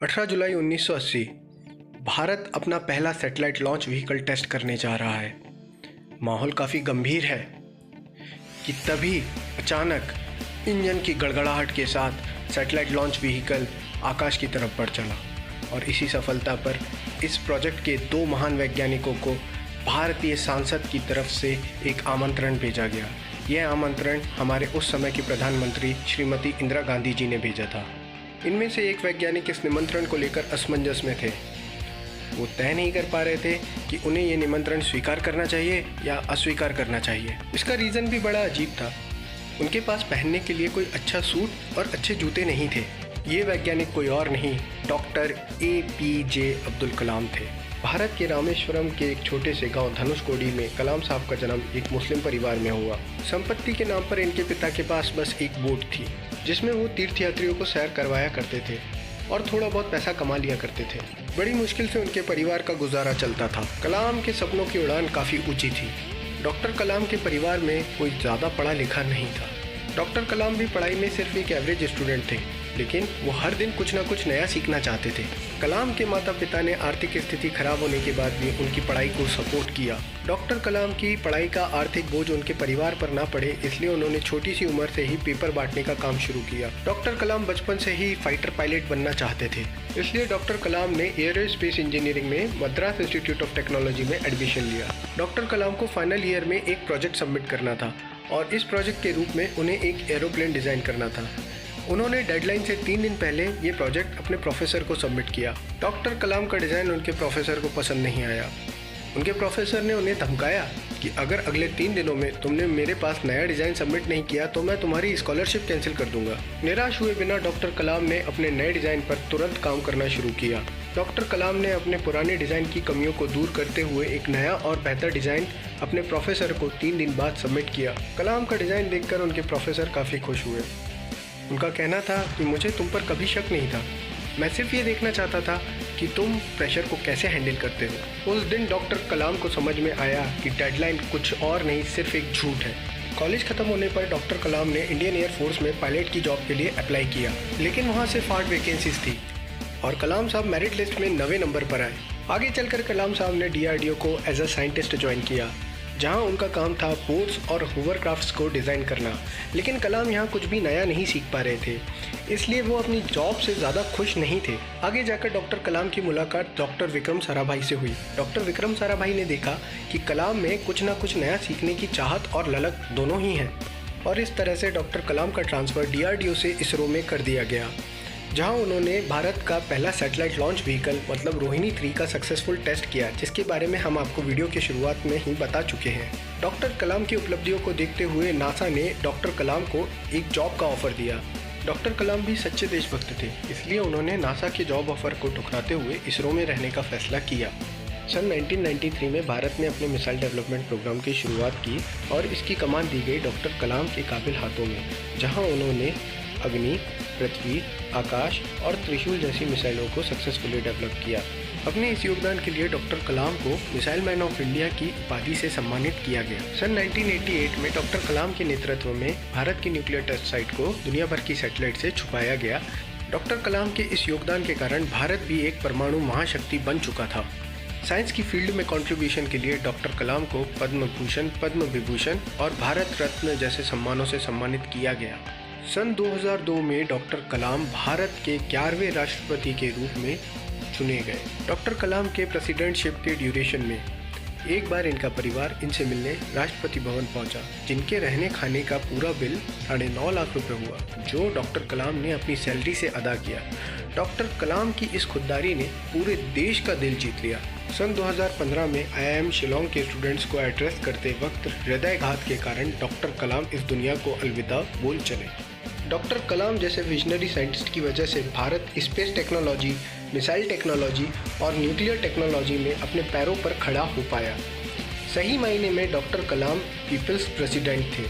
18 जुलाई 1980 भारत अपना पहला satellite launch vehicle test करने जा रहा है। माहौल काफ़ी गंभीर है कि तभी अचानक इंजन की गड़गड़ाहट के साथ सैटेलाइट लॉन्च व्हीकल आकाश की तरफ बढ़ चला और इसी सफलता पर इस प्रोजेक्ट के दो महान वैज्ञानिकों को भारतीय सांसद की तरफ से एक आमंत्रण भेजा गया। यह आमंत्रण हमारे उस समय की प्रधानमंत्री श्रीमती इंदिरा गांधी जी ने भेजा था। इनमें से एक वैज्ञानिक इस निमंत्रण को लेकर असमंजस में थे। वो तय नहीं कर पा रहे थे कि उन्हें ये निमंत्रण स्वीकार करना चाहिए या अस्वीकार करना चाहिए। इसका रीज़न भी बड़ा अजीब था। उनके पास पहनने के लिए कोई अच्छा सूट और अच्छे जूते नहीं थे। ये वैज्ञानिक कोई और नहीं, डॉक्टर APJ अब्दुल कलाम थे। भारत के रामेश्वरम के एक छोटे से गांव धनुषकोडी में कलाम साहब का जन्म एक मुस्लिम परिवार में हुआ। संपत्ति के नाम पर इनके पिता के पास बस एक बोट थी जिसमें वो तीर्थयात्रियों को सैर करवाया करते थे और थोड़ा बहुत पैसा कमा लिया करते थे। बड़ी मुश्किल से उनके परिवार का गुजारा चलता था। कलाम के सपनों की उड़ान काफ़ी ऊंची थी। डॉक्टर कलाम के परिवार में कोई ज़्यादा पढ़ा लिखा नहीं था। डॉक्टर कलाम भी पढ़ाई में सिर्फ एक एवरेज स्टूडेंट थे, लेकिन वो हर दिन कुछ ना कुछ नया सीखना चाहते थे। कलाम के माता पिता ने आर्थिक स्थिति खराब होने के बाद भी उनकी पढ़ाई को सपोर्ट किया। डॉक्टर कलाम की पढ़ाई का आर्थिक बोझ उनके परिवार पर ना पड़े, इसलिए उन्होंने छोटी सी उम्र से ही पेपर बांटने का काम शुरू किया। डॉक्टर कलाम बचपन से ही फाइटर पायलट बनना चाहते थे, इसलिए डॉक्टर कलाम ने एयरोस्पेस इंजीनियरिंग में मद्रास इंस्टीट्यूट ऑफ टेक्नोलॉजी में एडमिशन लिया। डॉक्टर कलाम को फाइनल ईयर में एक प्रोजेक्ट सबमिट करना था और इस प्रोजेक्ट के रूप में उन्हें एक एरोप्लेन डिज़ाइन करना था। उन्होंने डेडलाइन से 3 दिन पहले ये प्रोजेक्ट अपने प्रोफेसर को सबमिट किया। डॉक्टर कलाम का डिज़ाइन उनके प्रोफेसर को पसंद नहीं आया। उनके प्रोफेसर ने उन्हें धमकाया कि अगर अगले 3 दिनों में तुमने मेरे पास नया डिज़ाइन सबमिट नहीं किया तो मैं तुम्हारी स्कॉलरशिप कैंसिल कर दूंगा। निराश हुए बिना डॉक्टर कलाम ने अपने नए डिज़ाइन पर तुरंत काम करना शुरू किया। डॉक्टर कलाम ने अपने पुराने डिज़ाइन की कमियों को दूर करते हुए एक नया और बेहतर डिज़ाइन अपने प्रोफेसर को 3 दिन बाद सबमिट किया। कलाम का डिज़ाइन देखकर उनके प्रोफेसर काफ़ी खुश हुए। उनका कहना था कि मुझे तुम पर कभी शक नहीं था, मैं सिर्फ ये देखना चाहता था कि तुम प्रेशर को कैसे हैंडल करते हो। उस दिन डॉक्टर कलाम को समझ में आया कि डेडलाइन कुछ और नहीं, सिर्फ एक झूठ है। कॉलेज खत्म होने पर डॉक्टर कलाम ने इंडियन एयरफोर्स में पायलट की जॉब के लिए अप्लाई किया, लेकिन वहाँ सिर्फ 8 वैकेंसीज थी और कलाम साहब मेरिट लिस्ट में 9वें नंबर पर आए। आगे चलकर कलाम साहब ने DRDO को एज अ साइंटिस्ट ज्वाइन किया, जहां उनका काम था बोट्स और होवरक्राफ्ट्स को डिज़ाइन करना। लेकिन कलाम यहाँ कुछ भी नया नहीं सीख पा रहे थे, इसलिए वो अपनी जॉब से ज़्यादा खुश नहीं थे। आगे जाकर डॉक्टर कलाम की मुलाकात डॉक्टर विक्रम साराभाई से हुई। डॉक्टर विक्रम साराभाई ने देखा कि कलाम में कुछ ना कुछ नया सीखने की चाहत और ललक दोनों ही हैं, और इस तरह से डॉक्टर कलाम का ट्रांसफ़र DRDO से इसरो में कर दिया गया, जहां उन्होंने भारत का पहला सैटेलाइट लॉन्च व्हीकल मतलब रोहिणी 3 का सक्सेसफुल टेस्ट किया, जिसके बारे में हम आपको वीडियो की शुरुआत में ही बता चुके हैं। डॉक्टर कलाम की उपलब्धियों को देखते हुए नासा ने डॉक्टर कलाम को एक जॉब का ऑफर दिया। डॉक्टर कलाम भी सच्चे देशभक्त थे, इसलिए उन्होंने नासा के जॉब ऑफर को ठुकराते हुए इसरो में रहने का फैसला किया। सन 1993 में भारत ने अपने मिसाइल डेवलपमेंट प्रोग्राम की शुरुआत की और इसकी कमान दी गई डॉक्टर कलाम के काबिल हाथों में, जहाँ उन्होंने अग्नि, पृथ्वी, आकाश और त्रिशूल जैसी मिसाइलों को सक्सेसफुली डेवलप किया। अपने इस योगदान के लिए डॉक्टर कलाम को मिसाइल मैन ऑफ इंडिया की उपाधि से सम्मानित किया गया। सन 1988 में डॉक्टर कलाम के नेतृत्व में भारत की न्यूक्लियर टेस्ट साइट को दुनिया भर की सैटेलाइट से छुपाया गया। डॉक्टर कलाम के इस योगदान के कारण भारत भी एक परमाणु महाशक्ति बन चुका था। साइंस की फील्ड में कंट्रीब्यूशन के लिए डॉक्टर कलाम को पद्म भूषण, पद्म विभूषण और भारत रत्न जैसे सम्मानों से सम्मानित किया गया। सन 2002 में डॉक्टर कलाम भारत के 11वें राष्ट्रपति के रूप में चुने गए। डॉक्टर कलाम के प्रेसिडेंटशिप के ड्यूरेशन में एक बार इनका परिवार इनसे मिलने राष्ट्रपति भवन पहुंचा, जिनके रहने खाने का पूरा बिल 9.5 लाख रुपए हुआ, जो डॉक्टर कलाम ने अपनी सैलरी से अदा किया। डॉक्टर कलाम की इस खुददारी ने पूरे देश का दिल जीत लिया। सन 2015 में IIM शिलोंग के स्टूडेंट्स को एड्रेस करते वक्त हृदयघात के कारण डॉक्टर कलाम इस दुनिया को अलविदा बोल चले। डॉक्टर कलाम जैसे विजनरी साइंटिस्ट की वजह से Bharat space technology, missile technology और न्यूक्लियर टेक्नोलॉजी में अपने पैरों पर खड़ा हो पाया। सही मायने में डॉक्टर कलाम पीपल्स प्रेसिडेंट थे।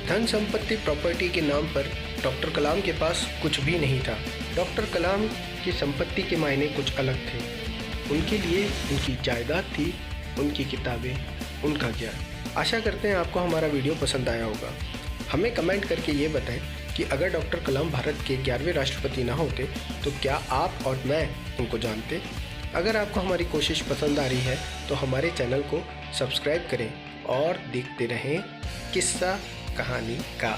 धन संपत्ति, प्रॉपर्टी के नाम पर डॉक्टर कलाम के पास कुछ भी नहीं था। डॉक्टर कलाम की संपत्ति के मायने कुछ अलग थे। उनके लिए उनकी जायदाद थी, उनकी किताबें, उनका ज्ञान। आशा करते हैं आपको हमारा वीडियो पसंद आया होगा। हमें कमेंट करके ये बताएं कि अगर डॉक्टर कलाम भारत के 11वें राष्ट्रपति ना होते तो क्या आप और मैं उनको जानते। अगर आपको हमारी कोशिश पसंद आ रही है तो हमारे चैनल को सब्सक्राइब करें और देखते रहें किस्सा कहानी का।